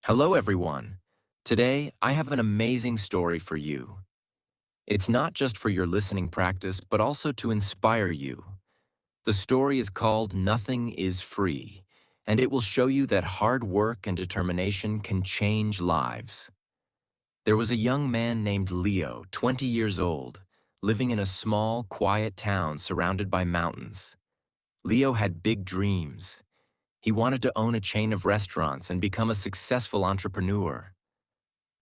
Hello, everyone. Today, I have an amazing story for you. It's not just for your listening practice, but also to inspire you. The story is called Nothing is Free, and it will show you that hard work and determination can change lives. There was a young man named Leo, 20 years old, living in a small, quiet town surrounded by mountains. Leo had big dreams. He wanted to own a chain of restaurants and become a successful entrepreneur.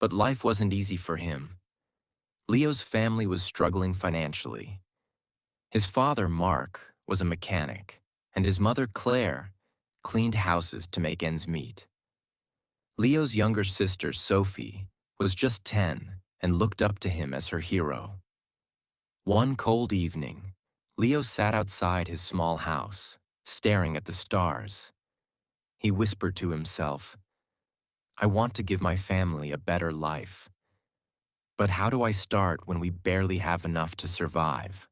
But life wasn't easy for him. Leo's family was struggling financially. His father, Mark, was a mechanic, and his mother, Claire, cleaned houses to make ends meet. Leo's younger sister, Sophie, was just 10 and looked up to him as her hero. One cold evening, Leo sat outside his small house, staring at the stars. He whispered to himself, "I want to give my family a better life. But how do I start when we barely have enough to survive?"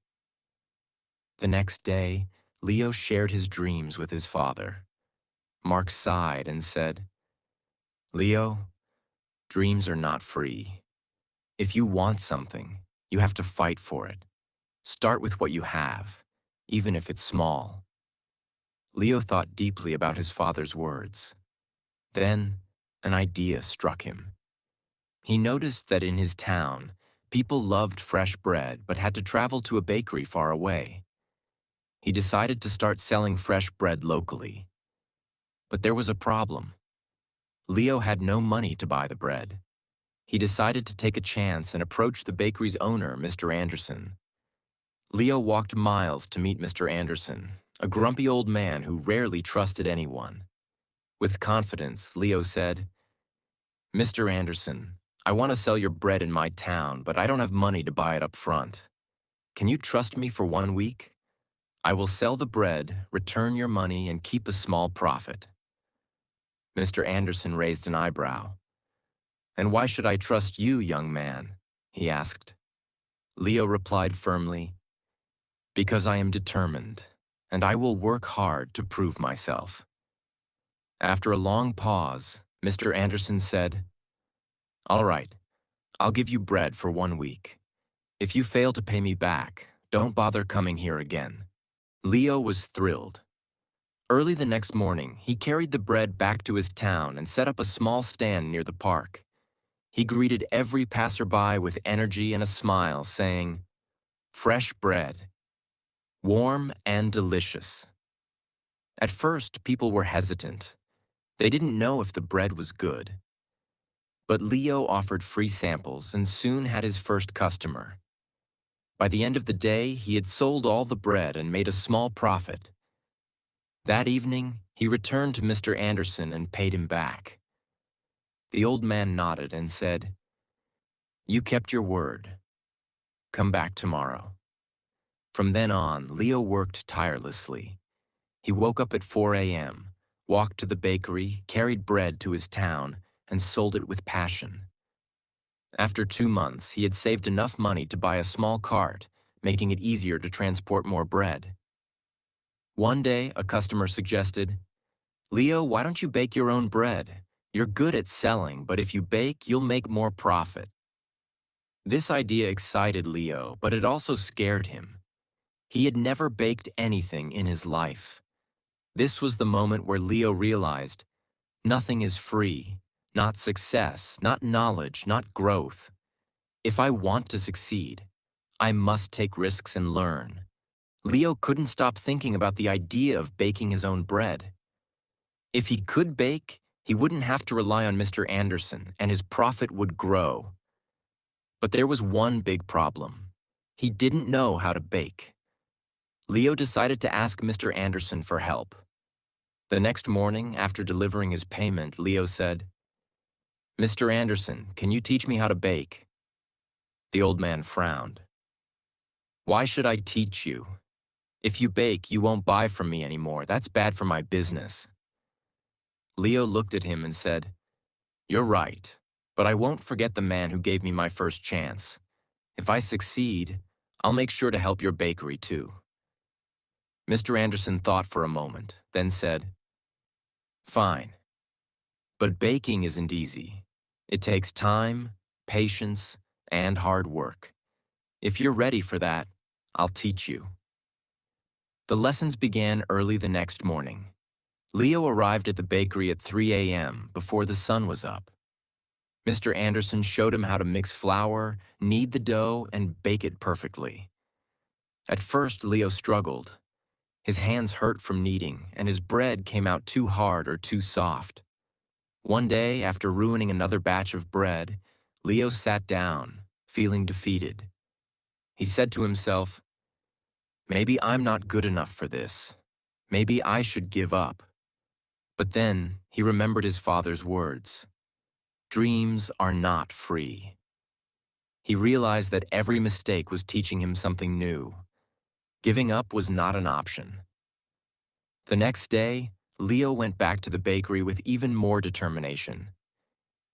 The next day, Leo shared his dreams with his father. Mark sighed and said, "Leo, dreams are not free. If you want something, you have to fight for it. Start with what you have, even if it's small." Leo thought deeply about his father's words. Then, an idea struck him. He noticed that in his town, people loved fresh bread but had to travel to a bakery far away. He decided to start selling fresh bread locally. But there was a problem. Leo had no money to buy the bread. He decided to take a chance and approach the bakery's owner, Mr. Anderson. Leo walked miles to meet Mr. Anderson, a grumpy old man who rarely trusted anyone. With confidence, Leo said, "Mr. Anderson, I want to sell your bread in my town, but I don't have money to buy it up front. Can you trust me for 1 week? I will sell the bread, return your money, and keep a small profit." Mr. Anderson raised an eyebrow. "And why should I trust you, young man?" he asked. Leo replied firmly, "Because I am determined, and I will work hard to prove myself." After a long pause, Mr. Anderson said, "All right, I'll give you bread for 1 week. If you fail to pay me back, don't bother coming here again." Leo was thrilled. Early the next morning, he carried the bread back to his town and set up a small stand near the park. He greeted every passerby with energy and a smile, saying, "Fresh bread, warm and delicious." At first, people were hesitant. They didn't know if the bread was good. But Leo offered free samples and soon had his first customer. By the end of the day, he had sold all the bread and made a small profit. That evening, he returned to Mr. Anderson and paid him back. The old man nodded and said, "You kept your word. Come back tomorrow." From then on, Leo worked tirelessly. He woke up at 4 a.m., walked to the bakery, carried bread to his town, and sold it with passion. After 2 months, he had saved enough money to buy a small cart, making it easier to transport more bread. One day, a customer suggested, "Leo, why don't you bake your own bread? You're good at selling, but if you bake, you'll make more profit." This idea excited Leo, but it also scared him. He had never baked anything in his life. This was the moment where Leo realized nothing is free, not success, not knowledge, not growth. If I want to succeed, I must take risks and learn. Leo couldn't stop thinking about the idea of baking his own bread. If he could bake, he wouldn't have to rely on Mr. Anderson, and his profit would grow. But there was one big problem. He didn't know how to bake. Leo decided to ask Mr. Anderson for help. The next morning, after delivering his payment, Leo said, "Mr. Anderson, can you teach me how to bake?" The old man frowned. "Why should I teach you? If you bake, you won't buy from me anymore. That's bad for my business." Leo looked at him and said, "You're right, but I won't forget the man who gave me my first chance. If I succeed, I'll make sure to help your bakery too." Mr. Anderson thought for a moment, then said, "Fine. But baking isn't easy. It takes time, patience, and hard work. If you're ready for that, I'll teach you. The lessons began early the next morning. Leo arrived at the bakery at 3 a.m. before the sun was up. Mr. Anderson showed him how to mix flour, knead the dough, and bake it perfectly. At first, Leo struggled. His hands hurt from kneading, and his bread came out too hard or too soft. One day, after ruining another batch of bread, Leo sat down, feeling defeated. He said to himself, "Maybe I'm not good enough for this. Maybe I should give up." But then he remembered his father's words. Dreams are not free. He realized that every mistake was teaching him something new. Giving up was not an option. The next day, Leo went back to the bakery with even more determination.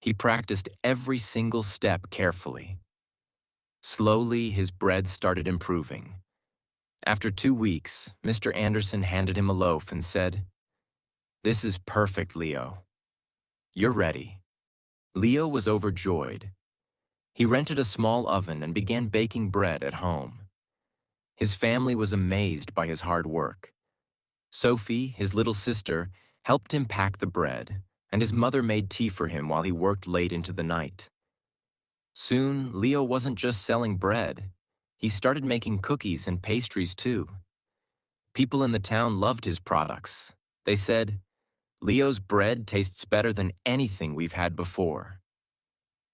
He practiced every single step carefully. Slowly, his bread started improving. After 2 weeks, Mr. Anderson handed him a loaf and said, "This is perfect, Leo. You're ready." Leo was overjoyed. He rented a small oven and began baking bread at home. His family was amazed by his hard work. Sophie, his little sister, helped him pack the bread, and his mother made tea for him while he worked late into the night. Soon, Leo wasn't just selling bread. He started making cookies and pastries too. People in the town loved his products. They said, "Leo's bread tastes better than anything we've had before."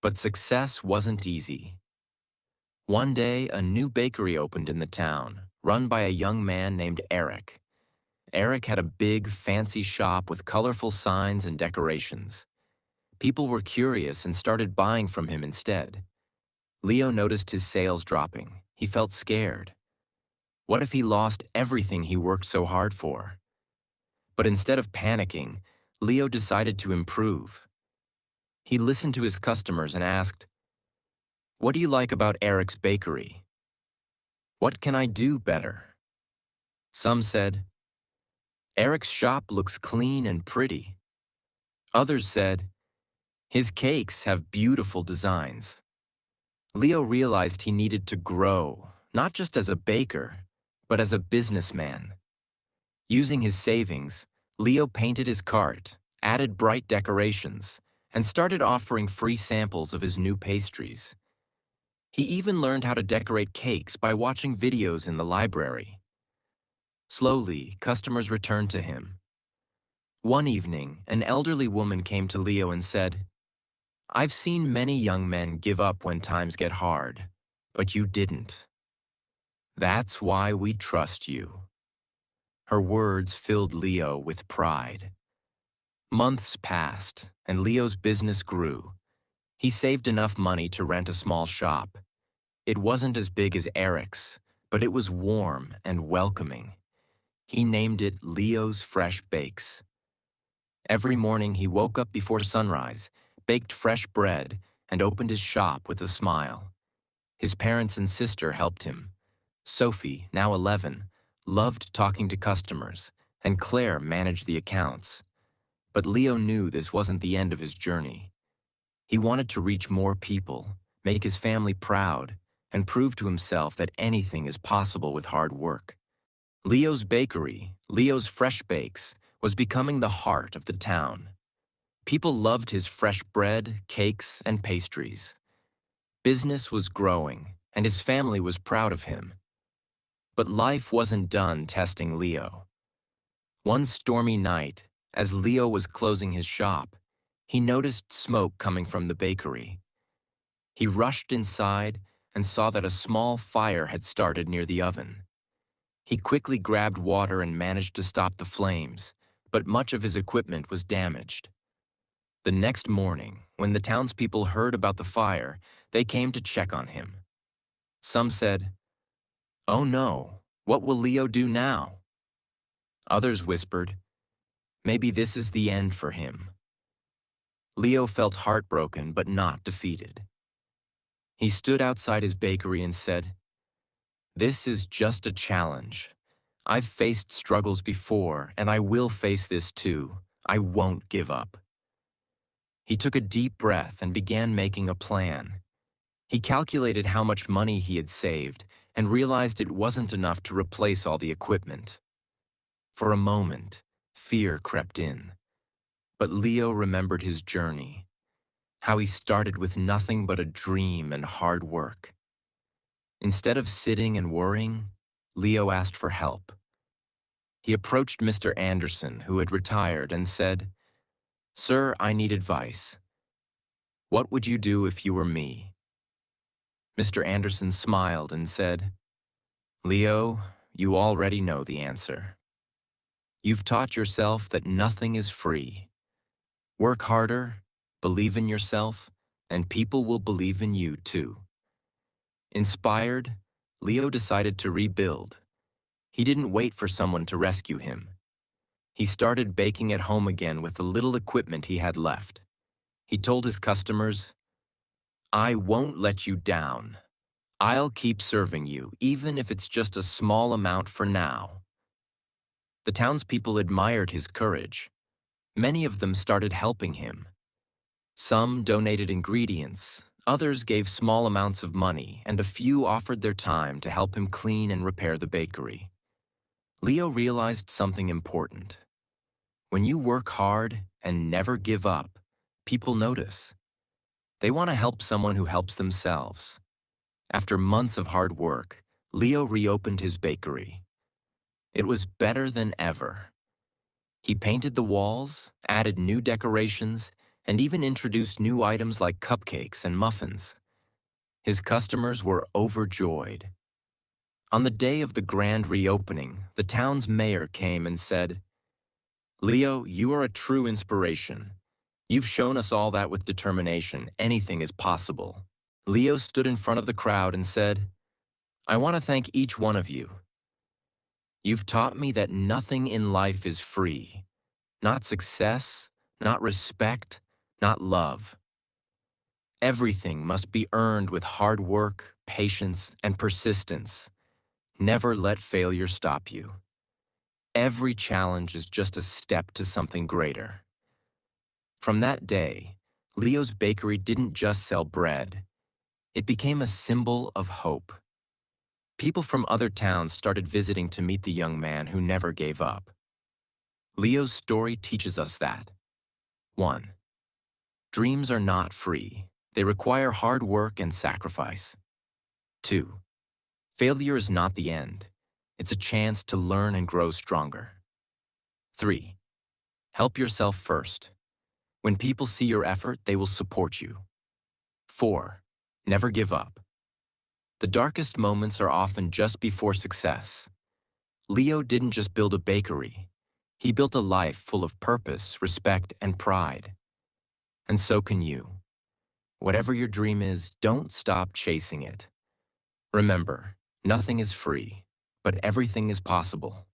But success wasn't easy. One day, a new bakery opened in the town, run by a young man named Eric. Eric had a big, fancy shop with colorful signs and decorations. People were curious and started buying from him instead. Leo noticed his sales dropping. He felt scared. What if he lost everything he worked so hard for? But instead of panicking, Leo decided to improve. He listened to his customers and asked, "What do you like about Eric's bakery? What can I do better?" Some said, "Eric's shop looks clean and pretty." Others said, "His cakes have beautiful designs." Leo realized he needed to grow, not just as a baker, but as a businessman. Using his savings, Leo painted his cart, added bright decorations, and started offering free samples of his new pastries. He even learned how to decorate cakes by watching videos in the library. Slowly, customers returned to him. One evening, an elderly woman came to Leo and said, "I've seen many young men give up when times get hard, but you didn't. That's why we trust you." Her words filled Leo with pride. Months passed, and Leo's business grew. He saved enough money to rent a small shop. It wasn't as big as Eric's, but it was warm and welcoming. He named it Leo's Fresh Bakes. Every morning he woke up before sunrise, baked fresh bread, and opened his shop with a smile. His parents and sister helped him. Sophie, now 11, loved talking to customers, and Claire managed the accounts. But Leo knew this wasn't the end of his journey. He wanted to reach more people, make his family proud, and prove to himself that anything is possible with hard work. Leo's bakery, Leo's Fresh Bakes, was becoming the heart of the town. People loved his fresh bread, cakes, and pastries. Business was growing, and his family was proud of him. But life wasn't done testing Leo. One stormy night, as Leo was closing his shop, he noticed smoke coming from the bakery. He rushed inside and saw that a small fire had started near the oven. He quickly grabbed water and managed to stop the flames, but much of his equipment was damaged. The next morning, when the townspeople heard about the fire, they came to check on him. Some said, "Oh no, what will Leo do now?" Others whispered, "Maybe this is the end for him." Leo felt heartbroken but not defeated. He stood outside his bakery and said, "This is just a challenge. I've faced struggles before, and I will face this too. I won't give up." He took a deep breath and began making a plan. He calculated how much money he had saved and realized it wasn't enough to replace all the equipment. For a moment, fear crept in. But Leo remembered his journey, how he started with nothing but a dream and hard work. Instead of sitting and worrying, Leo asked for help. He approached Mr. Anderson, who had retired, and said, "Sir, I need advice. What would you do if you were me?" Mr. Anderson smiled and said, "Leo, you already know the answer. You've taught yourself that nothing is free. Work harder, believe in yourself, and people will believe in you too." Inspired, Leo decided to rebuild. He didn't wait for someone to rescue him. He started baking at home again with the little equipment he had left. He told his customers, "I won't let you down. I'll keep serving you, even if it's just a small amount for now." The townspeople admired his courage. Many of them started helping him. Some donated ingredients, others gave small amounts of money, and a few offered their time to help him clean and repair the bakery. Leo realized something important. When you work hard and never give up, people notice. They want to help someone who helps themselves. After months of hard work, Leo reopened his bakery. It was better than ever. He painted the walls, added new decorations, and even introduced new items like cupcakes and muffins. His customers were overjoyed. On the day of the grand reopening, the town's mayor came and said, "Leo, you are a true inspiration. You've shown us all that with determination, anything is possible." Leo stood in front of the crowd and said, "I want to thank each one of you. You've taught me that nothing in life is free. Not success, not respect, not love. Everything must be earned with hard work, patience, and persistence. Never let failure stop you. Every challenge is just a step to something greater." From that day, Leo's bakery didn't just sell bread. It became a symbol of hope. People from other towns started visiting to meet the young man who never gave up. Leo's story teaches us that 1. Dreams are not free. They require hard work and sacrifice. 2. Failure is not the end. It's a chance to learn and grow stronger. 3. Help yourself first. When people see your effort, they will support you. 4. Never give up. The darkest moments are often just before success. Leo didn't just build a bakery. He built a life full of purpose, respect, and pride. And so can you. Whatever your dream is, don't stop chasing it. Remember, nothing is free, but everything is possible.